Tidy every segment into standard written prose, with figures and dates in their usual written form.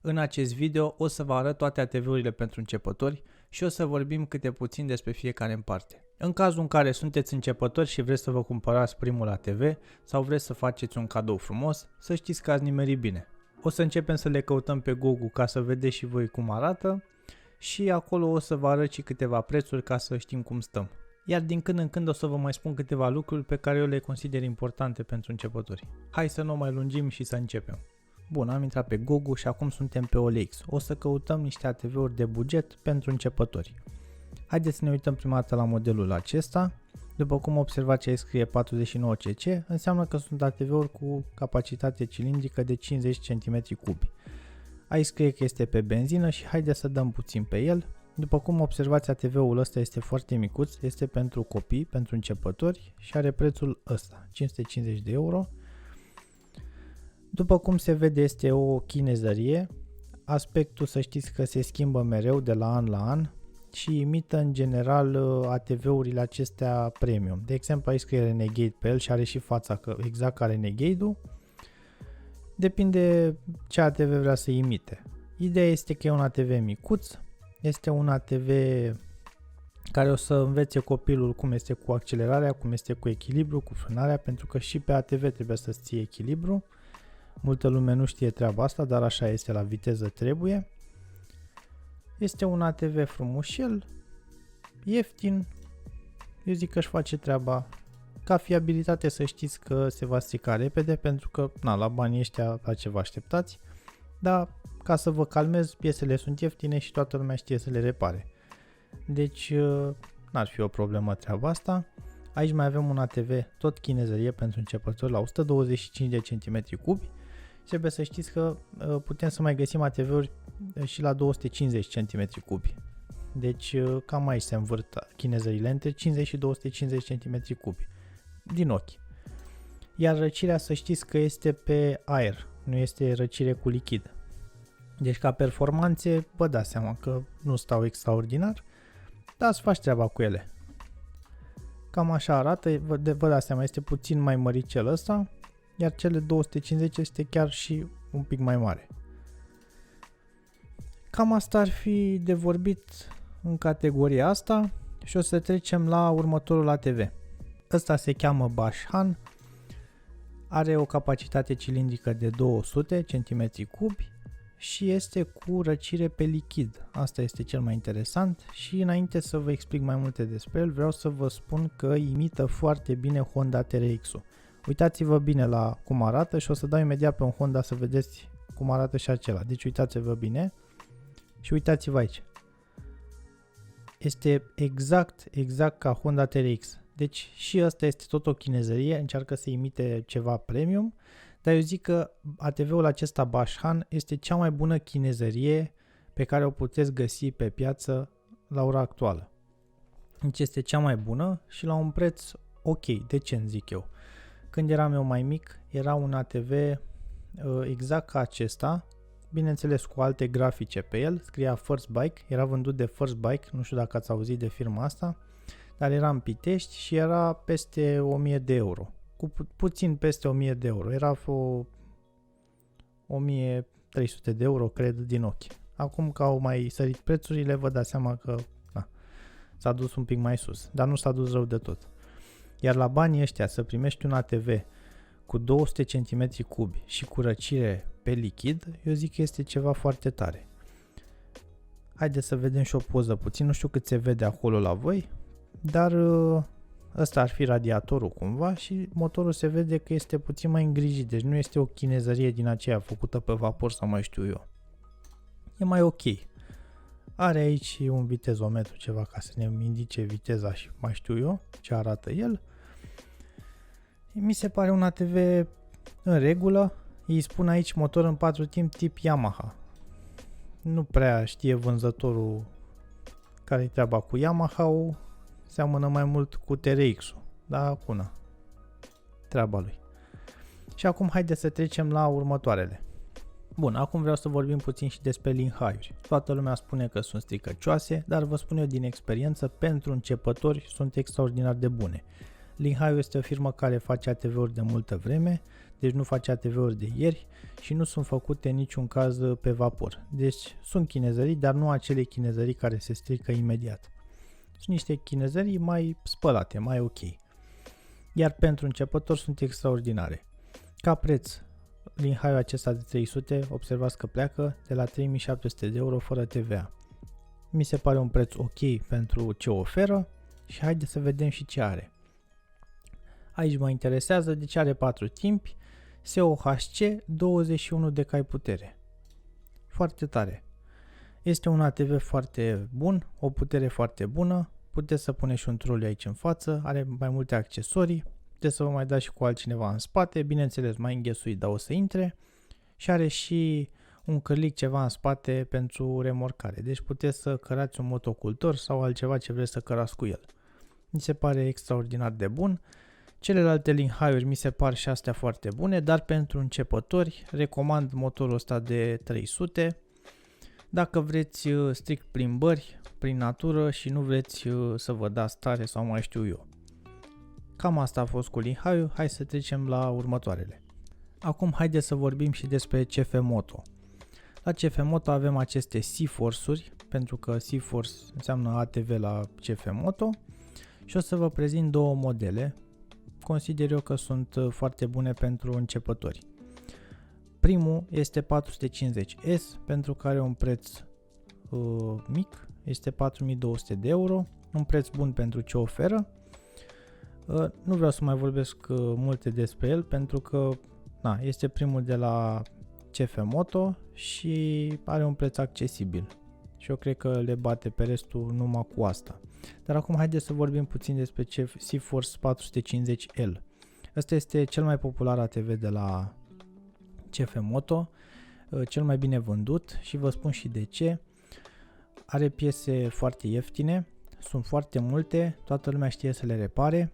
În acest video o să vă arăt toate ATV-urile pentru începători și o să vorbim câte puțin despre fiecare în parte. În cazul în care sunteți începători și vreți să vă cumpărați primul ATV sau vreți să faceți un cadou frumos, să știți că ați nimerit bine. O să începem să le căutăm pe Google ca să vedeți și voi cum arată și acolo o să vă arăt și câteva prețuri ca să știm cum stăm. Iar din când în când o să vă mai spun câteva lucruri pe care eu le consider importante pentru începători. Hai să nu mai lungim și să începem. Bun, am intrat pe Google și acum suntem pe OLX. O să căutăm niște ATV-uri de buget pentru începători. Haideți să ne uităm prima dată la modelul acesta. După cum observați, aici scrie 49cc, înseamnă că sunt ATV-uri cu capacitate cilindrică de 50 cm3. Aici scrie că este pe benzină și haideți să dăm puțin pe el. După cum observați, ATV-ul ăsta este foarte micuț, este pentru copii, pentru începători și are prețul ăsta, 550 de euro. După cum se vede, este o chinezărie, aspectul să știți că se schimbă mereu de la an la an și imită în general ATV-urile acestea premium. De exemplu, aici scrie Renegade pe el și are și fața exact ca Renegade-ul. Depinde ce ATV vrea să imite. Ideea este că e un ATV micuț, este un ATV care o să învețe copilul cum este cu accelerarea, cum este cu echilibru, cu frânarea, pentru că și pe ATV trebuie să ții echilibru. Multă lume nu știe treaba asta, dar așa este, la viteză trebuie. Este un ATV frumușel, ieftin, eu zic că își face treaba. Ca fiabilitate să știți că se va strica repede, pentru că la banii ăștia la ce vă așteptați, dar ca să vă calmez, piesele sunt ieftine și toată lumea știe să le repare. Deci n-ar fi o problemă treaba asta. Aici mai avem un ATV tot chinezărie pentru începători la 125 de cm3. Trebuie să știți că putem să mai găsim ATV-uri și la 250 cm3. Deci cam aici se învârt chinezările între 50 și 250 cm3 din ochi. Iar răcirea să știți că este pe aer, nu este răcire cu lichid. Deci ca performanțe vă dați seama că nu stau extraordinar, dar îți faci treaba cu ele. Cam așa arată, vă dați seama, este puțin mai măricel ăsta, iar cele 250 este chiar și un pic mai mare. Cam asta ar fi de vorbit în categoria asta și o să trecem la următorul ATV. Ăsta se cheamă Bashan, are o capacitate cilindrică de 200 cm3 și este cu răcire pe lichid. Asta este cel mai interesant și înainte să vă explic mai multe despre el, vreau să vă spun că imită foarte bine Honda TRX-ul. Uitați-vă bine la cum arată și o să dau imediat pe un Honda să vedeți cum arată și acela. Deci uitați-vă bine și uitați-vă aici. Este exact ca Honda TRX. Deci și ăsta este tot o chinezărie, încearcă să imite ceva premium, dar eu zic că ATV-ul acesta Bashan este cea mai bună chinezărie pe care o puteți găsi pe piață la ora actuală. Deci este cea mai bună și la un preț ok, decent zic eu. Când eram eu mai mic, era un ATV exact ca acesta, bineînțeles cu alte grafice pe el, scria First Bike, era vândut de First Bike, nu știu dacă ați auzit de firma asta, dar era în Pitești și era peste 1000 de euro, cu puțin peste 1000 de euro, era 1300 de euro, cred, din ochi. Acum că au mai sărit prețurile, vă dați seama că s-a dus un pic mai sus, dar nu s-a dus rău de tot. Iar la banii ăștia să primești un ATV cu 200 cm3 și cu răcire pe lichid, eu zic că este ceva foarte tare. Haideți să vedem și o poză puțin, nu știu cât se vede acolo la voi, dar ăsta ar fi radiatorul cumva și motorul se vede că este puțin mai îngrijit, deci nu este o chinezărie din aceea făcută pe vapor sau mai știu eu. E mai ok. Are aici un vitezometru, ceva ca să ne indice viteza și mai știu eu ce arată el. Mi se pare un ATV în regulă, îi spun aici motor în 4 timp tip Yamaha. Nu prea știe vânzătorul care-i treaba cu Yamaha-ul, seamănă mai mult cu TRX-ul, dar acum treaba lui. Și acum haideți să trecem la următoarele. Bun, acum vreau să vorbim puțin și despre Linhai-uri. Toată lumea spune că sunt stricăcioase, dar vă spun eu din experiență, pentru începători sunt extraordinar de bune. Linhai este o firmă care face ATV-uri de multă vreme, deci nu face ATV-uri de ieri și nu sunt făcute în niciun caz pe vapor. Deci sunt chinezării, dar nu acele chinezării care se strică imediat. Sunt niște chinezării mai spălate, mai ok. Iar pentru începători sunt extraordinare. Ca preț, Linhai-ul acesta de 300, observați că pleacă de la 3700 de euro fără TVA. Mi se pare un preț ok pentru ce oferă și haideți să vedem și ce are. Aici mă interesează, deci are 4 timpi, SOHC, 21 de cai putere. Foarte tare. Este un ATV foarte bun, o putere foarte bună, puteți să puneți și un troliu aici în față, are mai multe accesorii, puteți să vă mai dați și cu altcineva în spate, bineînțeles mai înghesuit, dar o să intre, și are și un cârlic ceva în spate pentru remorcare, deci puteți să cărați un motocultor sau altceva ce vreți să cărați cu el. Mi se pare extraordinar de bun. Celelalte Linhai-uri mi se par și astea foarte bune, dar pentru începători recomand motorul ăsta de 300. Dacă vreți strict plimbări prin natură și nu vreți să vă dați tare sau mai știu eu. Cam asta a fost cu Linhai-ul, hai să trecem la următoarele. Acum haideți să vorbim și despre CF Moto. La CF Moto avem aceste C-Force-uri, pentru că C-Force înseamnă ATV la CF Moto, și o să vă prezint două modele. Consider eu că sunt foarte bune pentru începători. Primul este 450S, pentru că are un preț mic, este 4200 de euro, un preț bun pentru ce oferă. Nu vreau să mai vorbesc multe despre el, pentru că este primul de la CF Moto și are un preț accesibil. Și eu cred că le bate pe restul numai cu asta. Dar acum haideți să vorbim puțin despre C-Force 450L. Ăsta este cel mai popular ATV de la CF Moto, cel mai bine vândut și vă spun și de ce. Are piese foarte ieftine, sunt foarte multe, toată lumea știe să le repare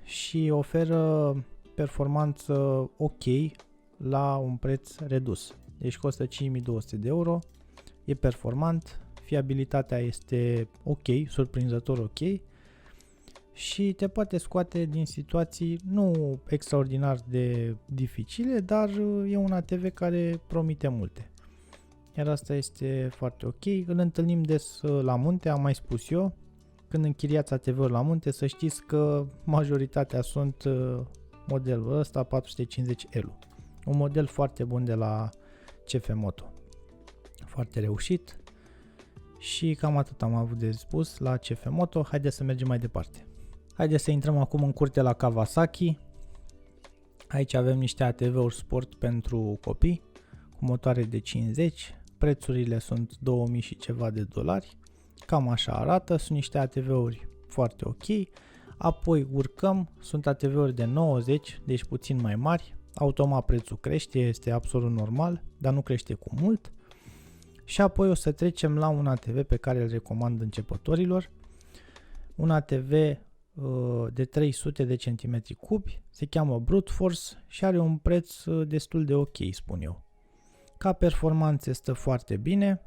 și oferă performanță ok la un preț redus. Deci costă 5200 de euro, e performant, fiabilitatea este ok, surprinzător ok și te poate scoate din situații nu extraordinar de dificile, dar e un ATV care promite multe. Iar asta este foarte ok, îl întâlnim des la munte, am mai spus eu, când închiriați ATV-uri la munte să știți că majoritatea sunt modelul ăsta 450L. Un model foarte bun de la CF Moto. Foarte reușit și cam atât am avut de spus la CF Moto. Haideți să mergem mai departe. Haideți să intrăm acum în curte la Kawasaki. Aici avem niște ATV-uri sport pentru copii cu motoare de 50. Prețurile sunt 2000 și ceva de dolari. Cam așa arată. Sunt niște ATV-uri foarte ok. Apoi urcăm. Sunt ATV-uri de 90, deci puțin mai mari. Automat prețul crește, este absolut normal, dar nu crește cu mult. Și apoi o să trecem la un ATV pe care îl recomand începătorilor. Un ATV de 300 de centimetri cubi, se cheamă Brute Force și are un preț destul de ok, spun eu. Ca performanță stă foarte bine,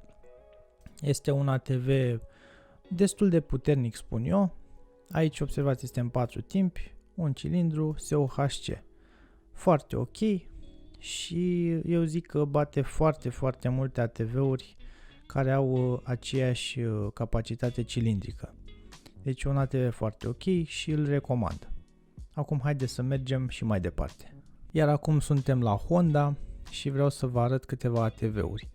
este un ATV destul de puternic, spun eu. Aici observați, este în 4 timpi, un cilindru SOHC. Foarte ok și eu zic că bate foarte multe ATV-uri care au aceeași capacitate cilindrică. Deci un ATV foarte ok și îl recomand. Acum haideți să mergem și mai departe. Iar acum suntem la Honda și vreau să vă arăt câteva ATV-uri.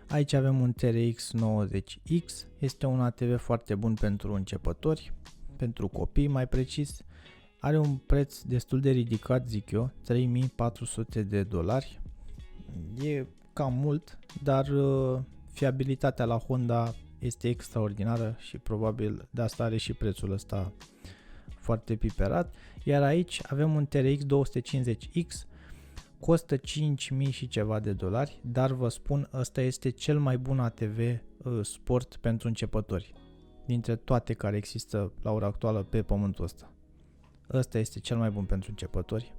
Aici avem un TRX 90X, este un ATV foarte bun pentru începători, pentru copii mai precis. Are un preț destul de ridicat, zic eu, 3400 de dolari. E cam mult, dar fiabilitatea la Honda este extraordinară și probabil de asta are și prețul ăsta foarte piperat. Iar aici avem un TRX 250X, costă 5000 și ceva de dolari, dar vă spun, ăsta este cel mai bun ATV sport pentru începători dintre toate care există la ora actuală pe pământul ăsta. Ăsta este cel mai bun pentru începători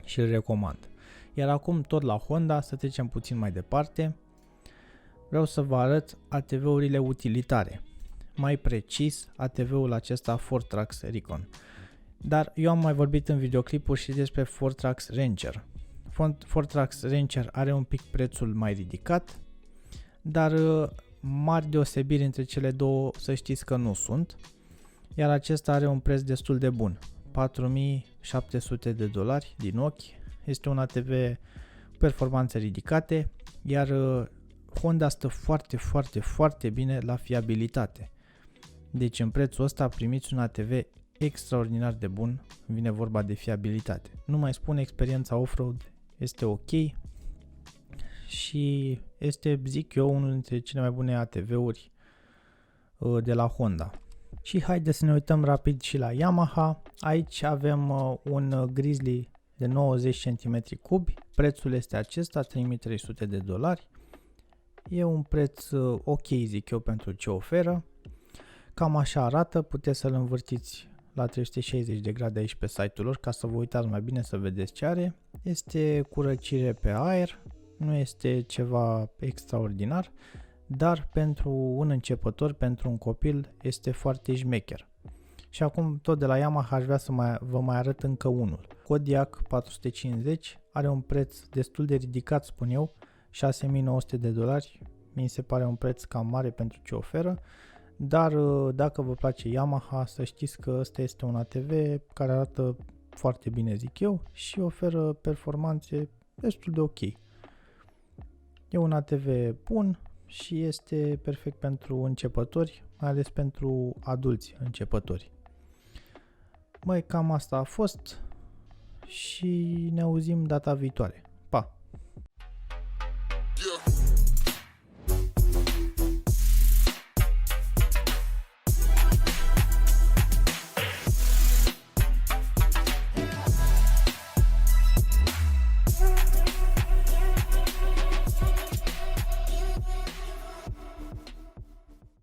și îl recomand. Iar acum tot la Honda, să trecem puțin mai departe. Vreau să vă arăt ATV-urile utilitare. Mai precis, ATV-ul acesta Fortrax Recon. Dar eu am mai vorbit în videoclipuri și despre Fortrax Ranger. Fortrax Ranger are un pic prețul mai ridicat, dar mari deosebiri între cele două să știți că nu sunt, iar acesta are un preț destul de bun, $4.700 din ochi. Este un ATV cu performanțe ridicate, iar Honda stă foarte bine la fiabilitate. Deci în prețul ăsta primiți un ATV extraordinar de bun, vine vorba de fiabilitate. Nu mai spun, experiența off-road este ok și este, zic eu, unul dintre cele mai bune ATV-uri de la Honda. Și haideți să ne uităm rapid și la Yamaha. Aici avem un Grizzly de 90 cm3, prețul este acesta, $3.300. E un preț ok, zic eu, pentru ce oferă. Cam așa arată, puteți să-l învârtiți la 360 de grade aici pe site-ul lor ca să vă uitați mai bine să vedeți ce are. Este cu răcire pe aer, nu este ceva extraordinar, dar pentru un începător, pentru un copil, este foarte șmecher. Și acum tot de la Yamaha aș vrea să vă mai arăt încă unul. Kodiak 450 are un preț destul de ridicat, spun eu, $6.900. Mi se pare un preț cam mare pentru ce oferă, dar dacă vă place Yamaha, să știți că ăsta este un ATV care arată foarte bine, zic eu, și oferă performanțe destul de ok. E un ATV bun și este perfect pentru începători, mai ales pentru adulți începători. Cam asta a fost și ne auzim data viitoare.